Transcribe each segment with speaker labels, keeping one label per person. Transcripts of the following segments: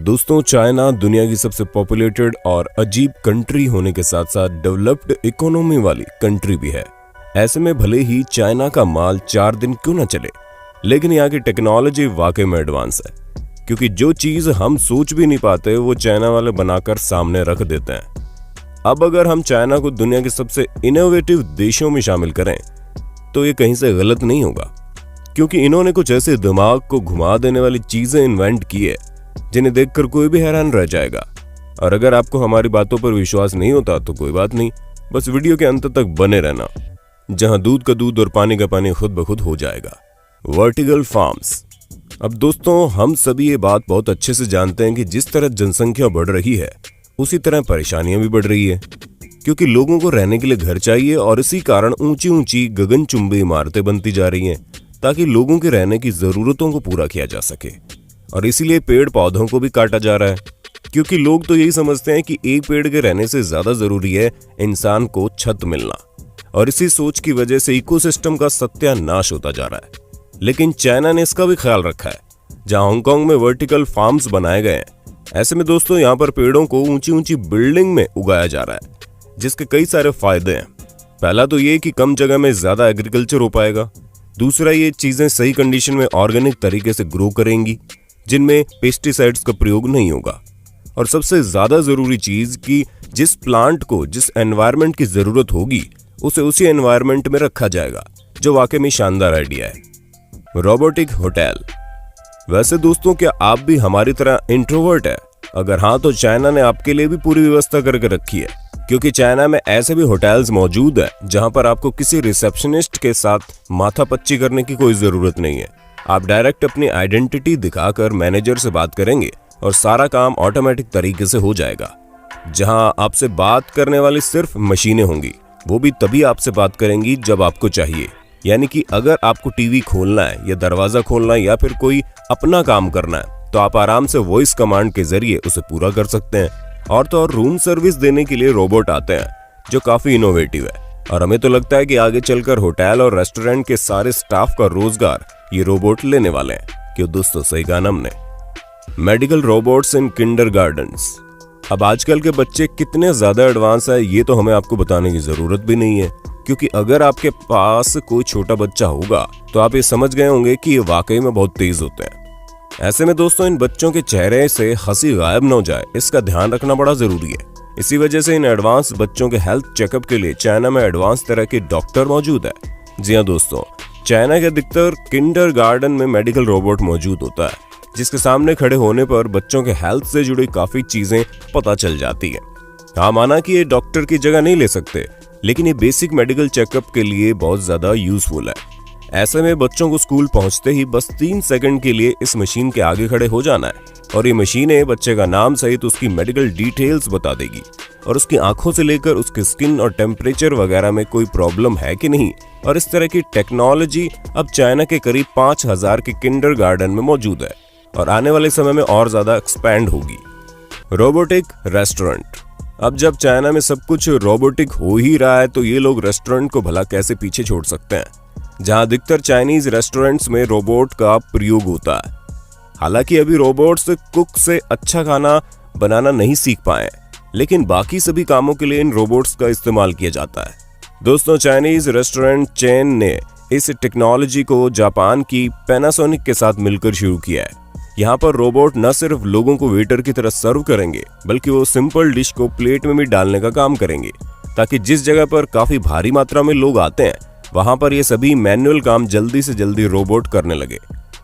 Speaker 1: दोस्तों, चाइना दुनिया की सबसे पॉपुलेटेड और अजीब कंट्री होने के साथ साथ डेवलप्ड इकोनॉमी वाली कंट्री भी है। ऐसे में भले ही चाइना का माल 4 दिन क्यों ना चले, लेकिन यहाँ की टेक्नोलॉजी वाकई में एडवांस है, क्योंकि जो चीज हम सोच भी नहीं पाते वो चाइना वाले बनाकर सामने रख देते हैं। अब अगर हम चाइना को दुनिया के सबसे इनोवेटिव देशों में शामिल करें तो ये कहीं से गलत नहीं होगा, क्योंकि इन्होंने कुछ ऐसे दिमाग को घुमा देने वाली चीजें इन्वेंट की है जिन्हें देखकर कोई भी हैरान रह जाएगा। और अगर आपको हमारी बातों पर विश्वास नहीं होता तो कोई बात नहीं, बस वीडियो के अंत तक बने रहना, जहां दूध का दूध और पानी का पानी खुद ब खुद हो जाएगा। Vertical farms. अब दोस्तों, हम सभी ये बात बहुत अच्छे से जानते हैं कि जिस तरह जनसंख्या बढ़ रही है उसी तरह परेशानियां भी बढ़ रही है, क्योंकि लोगों को रहने के लिए घर चाहिए और इसी कारण ऊंची ऊंची गगनचुंबी इमारतें बनती जा रही हैं ताकि लोगों के रहने की जरूरतों को पूरा किया जा सके। और इसीलिए पेड़ पौधों को भी काटा जा रहा है, क्योंकि लोग तो यही समझते हैं कि एक पेड़ के रहने से ज्यादा जरूरी है इंसान को छत मिलना, और इसी सोच की वजह से इकोसिस्टम का सत्यानाश होता जा रहा है। लेकिन चाइना ने इसका भी ख्याल रखा है, जहां हांगकांग में वर्टिकल फार्म्स बनाए गए हैं। ऐसे में दोस्तों, यहाँ पर पेड़ों को ऊंची ऊंची बिल्डिंग में उगाया जा रहा है, जिसके कई सारे फायदे हैं। पहला तो ये कि कम जगह में ज्यादा एग्रीकल्चर हो पाएगा। दूसरा, ये चीजें सही कंडीशन में ऑर्गेनिक तरीके से ग्रो करेंगी, जिनमें पेस्टिसाइड्स का प्रयोग नहीं होगा। और सबसे ज्यादा जरूरी चीज कि जिस प्लांट को जिस एनवायरनमेंट की जरूरत होगी उसे उसी एनवायरनमेंट में रखा जाएगा, जो वाकई में शानदार आइडिया है। Robotic hotel. वैसे दोस्तों, क्या आप भी हमारी तरह इंट्रोवर्ट है? अगर हाँ, तो चाइना ने आपके लिए भी पूरी व्यवस्था करके रखी है, क्योंकि चाइना में ऐसे भी होटल्स मौजूद है जहां पर आपको किसी रिसेप्शनिस्ट के साथ माथापच्ची करने की कोई जरूरत नहीं है। आप डायरेक्ट अपनी आइडेंटिटी दिखाकर मैनेजर से बात करेंगे और सारा काम ऑटोमेटिक तरीके से हो जाएगा। जहां आपसे बात करने वाली सिर्फ मशीनें होंगी, वो भी तभी आपसे बात करेंगी जब आपको चाहिए। यानी कि अगर आपको टीवी खोलना है या दरवाजा खोलना है या फिर कोई अपना काम करना है, तो आप आराम से वॉइस कमांड के जरिए उसे पूरा कर सकते हैं। और तो और रूम सर्विस देने के लिए रोबोट आते हैं, जो काफी इनोवेटिव है। और हमें तो लगता है कि आगे चलकर होटल और रेस्टोरेंट के सारे स्टाफ का रोजगार ये रोबोट लेने वाले हैं। क्यों दोस्तों, सही कहा ना हमने। मेडिकल रोबोट्स इन किंडरगार्टन्स। अब आजकल के बच्चे कितने ज्यादा एडवांस है ये तो हमें आपको बताने की जरूरत भी नहीं है, क्योंकि अगर आपके पास कोई छोटा बच्चा होगा तो आप ये समझ गए होंगे कि ये वाकई में बहुत तेज होते हैं। ऐसे में दोस्तों, इन बच्चों के चेहरे से हंसी गायब न हो जाए, इसका ध्यान रखना बड़ा जरूरी है। इसी वजह से इन एडवांस बच्चों के हेल्थ चेकअप के लिए चाइना में एडवांस तरह के डॉक्टर मौजूद है। जी हाँ दोस्तों, चाइना के अधिकतर किंडरगार्टन में मेडिकल रोबोट मौजूद होता है, जिसके सामने खड़े होने पर बच्चों के हेल्थ से जुड़ी काफी चीजें पता चल जाती है। हाँ, माना कि ये डॉक्टर की जगह नहीं ले सकते, लेकिन ये बेसिक मेडिकल चेकअप के लिए बहुत ज्यादा यूजफुल है। ऐसे में बच्चों को स्कूल पहुंचते ही बस 3 सेकंड के लिए इस मशीन के आगे खड़े हो जाना है, और ये मशीनें बच्चे का नाम सहित उसकी मेडिकल डिटेल्स बता देगी, और उसकी आंखों से लेकर उसके स्किन और टेम्परेचर वगैरह में कोई प्रॉब्लम है कि नहीं। और इस तरह की टेक्नोलॉजी अब चाइना के करीब 5000 के किंडरगार्टन में मौजूद है, और आने वाले समय में और ज्यादा एक्सपैंड होगी। Robotic restaurant. अब जब चाइना में सब कुछ रोबोटिक हो ही रहा है, तो ये लोग रेस्टोरेंट को भला कैसे पीछे छोड़ सकते हैं, जहां अधिकतर चाइनीज रेस्टोरेंट्स में रोबोट का प्रयोग होता है। हालांकि अभी रोबोट्स कुक से अच्छा खाना बनाना नहीं सीख पाए, लेकिन बाकी सभी कामों के लिए इन रोबोट्स का इस्तेमाल किया जाता है। दोस्तों, चाइनीज रेस्टोरेंट चेन ने इस टेक्नोलॉजी को जापान की पैनासोनिक के साथ मिलकर शुरू किया है। यहाँ पर रोबोट न सिर्फ लोगों को वेटर की तरह सर्व करेंगे, बल्कि वो सिंपल डिश को प्लेट में भी डालने का काम करेंगे, ताकि जिस जगह पर काफी भारी मात्रा में लोग आते हैं वहां पर ये सभी मैनुअल काम जल्दी से जल्दी रोबोट करने लगे,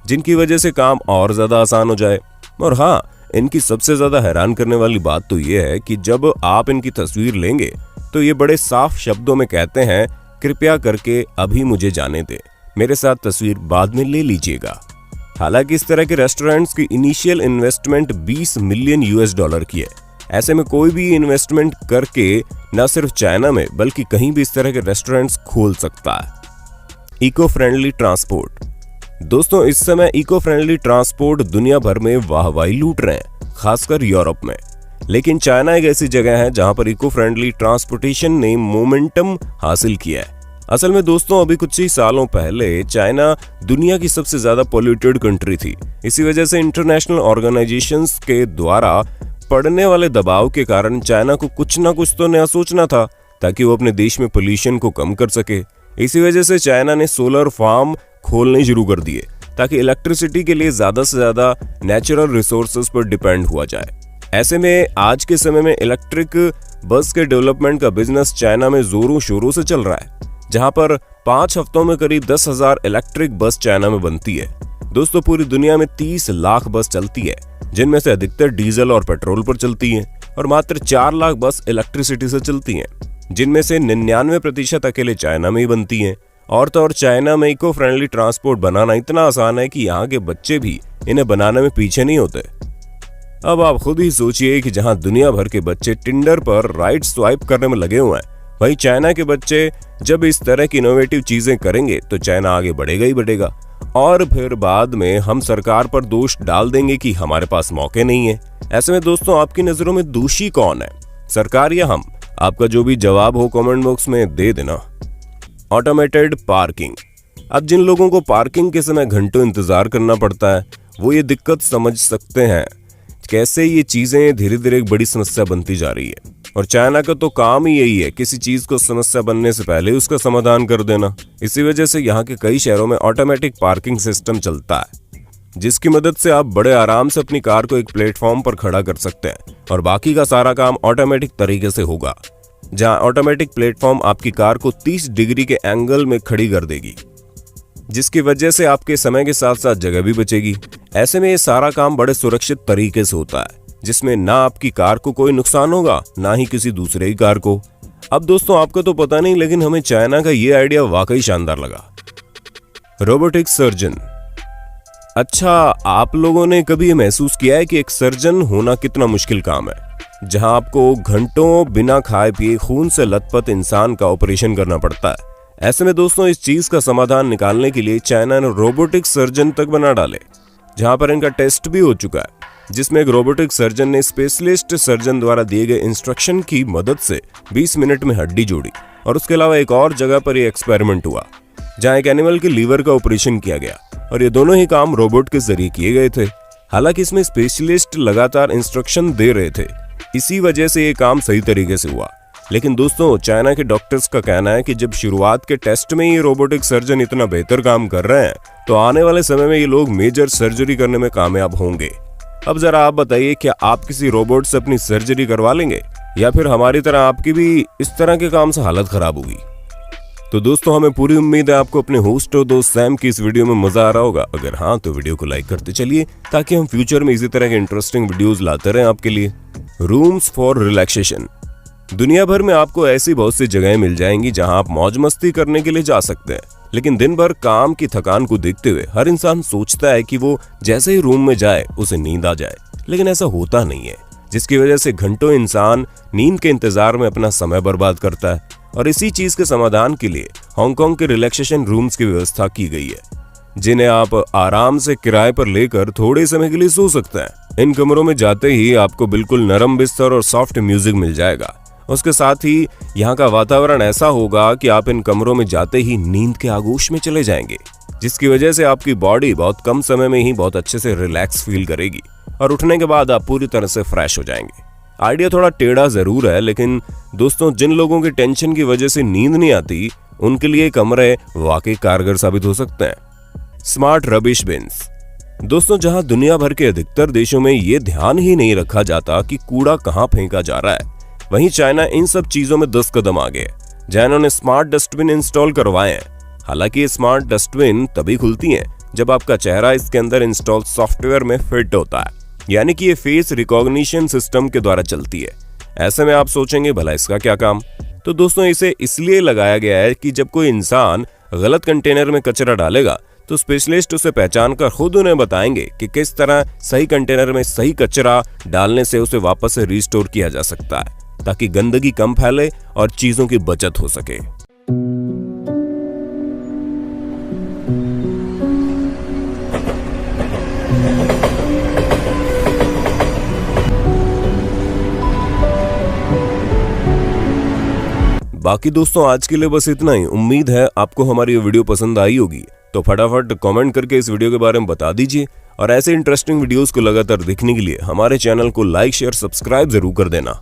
Speaker 1: जिनकी वजह से काम और ज्यादा आसान हो जाए। और हाँ, इनकी सबसे ज्यादा हैरान करने वाली बात तो ये है कि जब आप इनकी तस्वीर लेंगे तो ये बड़े साफ शब्दों में कहते हैं, कृपया करके अभी मुझे जाने दे, मेरे साथ तस्वीर बाद में ले लीजिएगा। हालांकि इस तरह के रेस्टोरेंट्स की इनिशियल इन्वेस्टमेंट $20 मिलियन की है। ऐसे में कोई भी इन्वेस्टमेंट करके न सिर्फ चाइना में बल्कि कहीं भी इस तरह के रेस्टोरेंट्स खोल सकता है। Eco friendly transport. दोस्तों, इस समय इको फ्रेंडली ट्रांसपोर्ट दुनिया भर में वाहवाही लूट रहे हैं, खासकर यूरोप में। लेकिन चाइना एक ऐसी जगह है जहां पर इको फ्रेंडली ट्रांसपोर्टेशन ने मोमेंटम हासिल किया है। असल में दोस्तों अभी कुछ ही सालों पहले चाइना दुनिया की सबसे ज्यादा पॉल्यूटेड कंट्री थी। इसी वजह से इंटरनेशनल ऑर्गेनाइजेशंस के द्वारा पड़ने वाले दबाव के कारण चाइना को कुछ ना कुछ तो नया सोचना था ताकि वो अपने देश में पोल्यूशन को कम कर सके। इसी वजह से चाइना ने सोलर फार्म खोलने शुरू कर दिए ताकि इलेक्ट्रिसिटी के लिए ज्यादा से ज्यादा नेचुरल रिसोर्सेज पर डिपेंड हुआ जाए। ऐसे में आज के समय में इलेक्ट्रिक बस के डेवलपमेंट का बिजनेस चाइना में जोरों शोरों से चल रहा है, जहां पर 5 हफ्तों में करीब 10,000 इलेक्ट्रिक बस चाइना में बनती है। दोस्तों पूरी दुनिया में 30 लाख बस चलती है, जिनमें से अधिकतर डीजल और पेट्रोल पर चलती हैं और मात्र 4 लाख बस इलेक्ट्रिसिटी से चलती हैं, जिनमें से 99% अकेले चाइना में ही बनती हैं। और तो और चाइना में इको फ्रेंडली ट्रांसपोर्ट बनाना इतना आसान है कि यहाँ के बच्चे भी इन्हें बनाने में पीछे नहीं होते। अब आप खुद ही सोचिए कि जहाँ दुनिया भर के बच्चे टिंडर पर राइट स्वाइप करने में लगे हुए हैं, वहीं चाइना के बच्चे जब इस तरह की इनोवेटिव चीजें करेंगे तो चाइना आगे बढ़ेगा ही बढ़ेगा। और फिर बाद में हम सरकार पर दोष डाल देंगे कि हमारे पास मौके नहीं है। ऐसे में दोस्तों आपकी नजरों में दोषी कौन है, सरकार या हम? आपका जो भी जवाब हो कमेंट बॉक्स में दे देना। Automated parking. अब जिन लोगों को पार्किंग के समय घंटों इंतजार करना पड़ता है वो ये दिक्कत समझ सकते हैं कैसे ये चीजें धीरे धीरे एक बड़ी समस्या बनती जा रही है। और चाइना का तो काम ही यही है, किसी चीज को समस्या बनने से पहले उसका समाधान कर देना। इसी वजह से यहाँ के कई शहरों में ऑटोमेटिक पार्किंग सिस्टम चलता है, जिसकी मदद से आप बड़े आराम से अपनी कार को एक प्लेटफॉर्म पर खड़ा कर सकते हैं और बाकी का सारा काम ऑटोमेटिक तरीके से होगा। जहां ऑटोमेटिक प्लेटफॉर्म आपकी कार को 30 डिग्री के एंगल में खड़ी कर देगी, जिसकी वजह से आपके समय के साथ साथ जगह भी बचेगी। ऐसे में ये सारा काम बड़े सुरक्षित तरीके से होता है, जिसमें ना आपकी कार को कोई नुकसान होगा ना ही किसी दूसरे की कार को। अब दोस्तों आपको तो पता नहीं, लेकिन हमें चाइना का ये आइडिया वाकई शानदार लगा। Robotic surgeon. अच्छा, आप लोगों ने कभी ये महसूस किया है कि एक सर्जन होना कितना मुश्किल काम है, जहां आपको घंटों बिना खाए पिए खून से लथपथ इंसान का ऑपरेशन करना पड़ता है। ऐसे में दोस्तों इस चीज का समाधान निकालने के लिए चाइना ने रोबोटिक सर्जन तक बना डाले, जहां पर इनका टेस्ट भी हो चुका है, जिसमें एक रोबोटिक सर्जन ने स्पेशलिस्ट सर्जन द्वारा दिए गए इंस्ट्रक्शन की मदद से 20 मिनट में हड्डी जोड़ी। और उसके अलावा एक और जगह पर यह एक्सपेरिमेंट हुआ जहां एक एनिमल के लीवर का ऑपरेशन किया गया और ये दोनों ही काम रोबोट के जरिए किए गए थे। हालांकि इसमें स्पेशलिस्ट लगातार इंस्ट्रक्शन दे रहे थे, इसी वजह से ये काम सही तरीके से हुआ। लेकिन दोस्तों चाइना के डॉक्टर्स का कहना है कि जब शुरुआत के टेस्ट में ये रोबोटिक सर्जन इतना बेहतर काम कर रहे हैं तो आने वाले समय में ये लोग मेजर सर्जरी करने में कामयाब होंगे। अब जरा आप बताइए, क्या आप किसी रोबोट से अपनी सर्जरी करवा लेंगे या फिर हमारी तरह आपकी भी इस तरह के काम से हालत खराब होगी? तो दोस्तों हमें पूरी उम्मीद है आपको अपने होस्ट और दोस्त सैम की इस वीडियो में मजा आ रहा होगा। अगर हाँ तो वीडियो को लाइक करते चलिए ताकि हम फ्यूचर में इसी तरह के इंटरेस्टिंग वीडियोस लाते रहें आपके लिए। Rooms for relaxation. दुनिया भर में आपको ऐसी बहुत सी जगहें मिल जाएंगी जहां आप मौज मस्ती करने के लिए जा सकते हैं, लेकिन दिन भर काम की थकान को देखते हुए हर इंसान सोचता है कि वो जैसे ही रूम में जाए उसे नींद आ जाए, लेकिन ऐसा होता नहीं है, जिसकी वजह से घंटों इंसान नींद के इंतजार में अपना समय बर्बाद करता है। और इसी चीज के समाधान के लिए हांगकांग के रिलैक्सेशन रूम्स की व्यवस्था की गई है, जिन्हें आप आराम से किराए पर लेकर थोड़े समय के लिए सो सकते हैं। इन कमरों में जाते ही आपको बिल्कुल नरम बिस्तर और सॉफ्ट म्यूजिक मिल जाएगा। उसके साथ ही यहाँ का वातावरण ऐसा होगा कि आप इन कमरों में जाते ही नींद के आगोश में चले जाएंगे, जिसकी वजह से आपकी बॉडी बहुत कम समय में ही बहुत अच्छे से रिलैक्स फील करेगी और उठने के बाद आप पूरी तरह से फ्रेश हो जाएंगे। आइडिया थोड़ा टेढ़ा जरूर है, लेकिन दोस्तों जिन लोगों की टेंशन की वजह से नींद नहीं आती उनके लिए कमरे वाकई कारगर साबित हो सकते हैं। Smart rubbish beans. दोस्तों जहां दुनिया भर के अधिकतर देशों में ये ध्यान ही नहीं रखा जाता कि कूड़ा कहां फेंका जा रहा है, वहीं चाइना इन सब चीजों में 10 कदम आगे, जहां इन्होंने स्मार्ट डस्टबिन इंस्टॉल करवाए हैं। हालांकि ये स्मार्ट डस्टबिन तभी खुलती हैं जब आपका चेहरा इसके अंदर इंस्टॉल सॉफ्टवेयर में फिट होता है, यानी कि ये फेस रिकॉग्निशन सिस्टम के द्वारा चलती है। ऐसे में आप सोचेंगे भला इसका क्या काम? तो दोस्तों इसे इसलिए लगाया गया है कि जब कोई इंसान गलत कंटेनर में कचरा डालेगा तो स्पेशलिस्ट उसे पहचान कर खुद उन्हें बताएंगे कि किस तरह सही कंटेनर में सही कचरा डालने से उसे वापस से रिस्टोर किया जा सकता है, ताकि गंदगी कम फैले और चीजों की बचत हो सके। बाकी दोस्तों आज के लिए बस इतना ही। उम्मीद है आपको हमारी ये वीडियो पसंद आई होगी, तो फटाफट कमेंट करके इस वीडियो के बारे में बता दीजिए और ऐसे इंटरेस्टिंग वीडियोस को लगातार देखने के लिए हमारे चैनल को लाइक शेयर सब्सक्राइब जरूर कर देना।